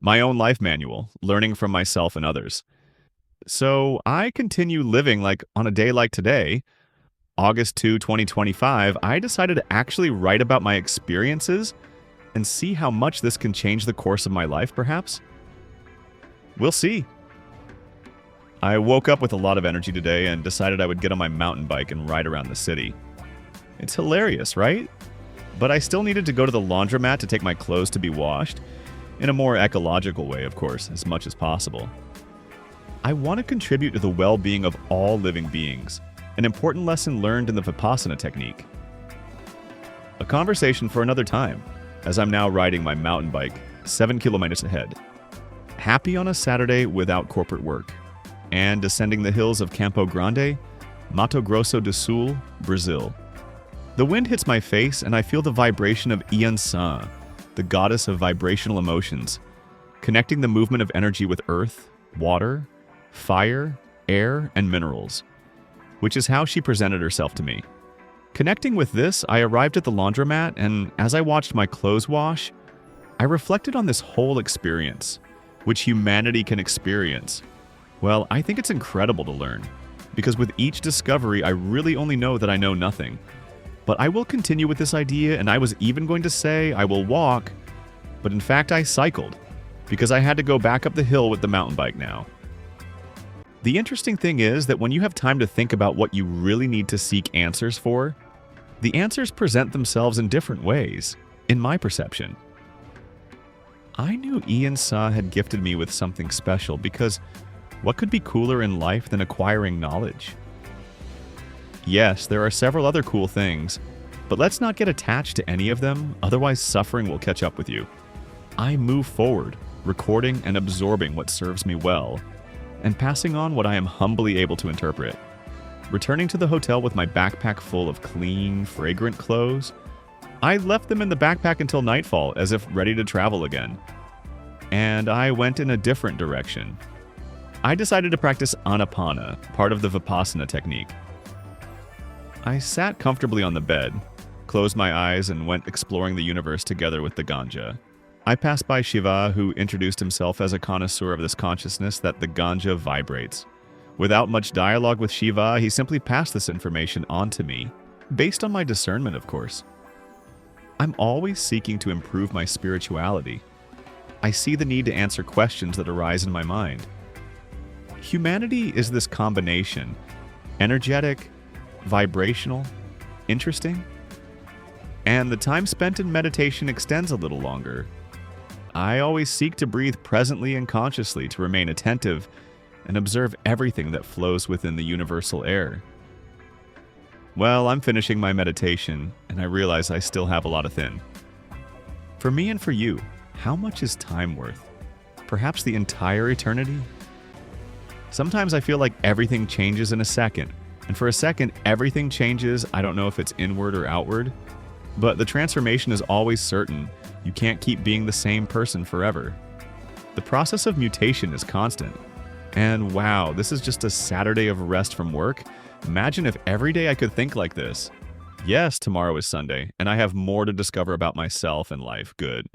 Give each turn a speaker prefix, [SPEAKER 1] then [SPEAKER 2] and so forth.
[SPEAKER 1] my own life manual, learning from myself and others. So I continue living like on a day like today, August 2, 2025. I decided to actually write about my experiences and see how much this can change the course of my life, perhaps. We'll see. I woke up with a lot of energy today and decided I would get on my mountain bike and ride around the city. It's hilarious, right? But I still needed to go to the laundromat to take my clothes to be washed, in a more ecological way, of course, as much as possible. I want to contribute to the well-being of all living beings, an important lesson learned in the Vipassana technique. A conversation for another time, as I'm now riding my mountain bike 7 kilometers ahead. Happy on a Saturday without corporate work, and descending the hills of Campo Grande, Mato Grosso do Sul, Brazil. The wind hits my face and I feel the vibration of Ian-san, the goddess of vibrational emotions, connecting the movement of energy with earth, water, fire, air, and minerals, which is how she presented herself to me. Connecting with this, I arrived at the laundromat, and as I watched my clothes wash, I reflected on this whole experience, which humanity can experience. Well, I think it's incredible to learn, because with each discovery, I really only know that I know nothing. But I will continue with this idea, and I was even going to say I will walk, but in fact I cycled, because I had to go back up the hill with the mountain bike now. The interesting thing is that when you have time to think about what you really need to seek answers for, the answers present themselves in different ways, in my perception. I knew Ian Sa had gifted me with something special because what could be cooler in life than acquiring knowledge? Yes, there are several other cool things, but let's not get attached to any of them, otherwise suffering will catch up with you. I move forward, recording and absorbing what serves me well, and passing on what I am humbly able to interpret. Returning to the hotel with my backpack full of clean, fragrant clothes, I left them in the backpack until nightfall as if ready to travel again. And I went in a different direction. I decided to practice Anapana, part of the Vipassana technique. I sat comfortably on the bed, closed my eyes, and went exploring the universe together with the ganja. I passed by Shiva, who introduced himself as a connoisseur of this consciousness that the ganja vibrates. Without much dialogue with Shiva, he simply passed this information on to me, based on my discernment, of course. I'm always seeking to improve my spirituality. I see the need to answer questions that arise in my mind. Humanity is this combination, energetic, vibrational, interesting, and the time spent in meditation extends a little longer. I always seek to breathe presently and consciously to remain attentive and observe everything that flows within the universal air. Well, I'm finishing my meditation, and I realize I still have a lot of thin. For me and for you, how much is time worth? Perhaps the entire eternity? Sometimes I feel like everything changes in a second, and for a second, everything changes. I don't know if it's inward or outward, but the transformation is always certain. You can't keep being the same person forever. The process of mutation is constant. And wow, this is just a Saturday of rest from work. Imagine if every day I could think like this. Yes, tomorrow is Sunday, and I have more to discover about myself and life. Good.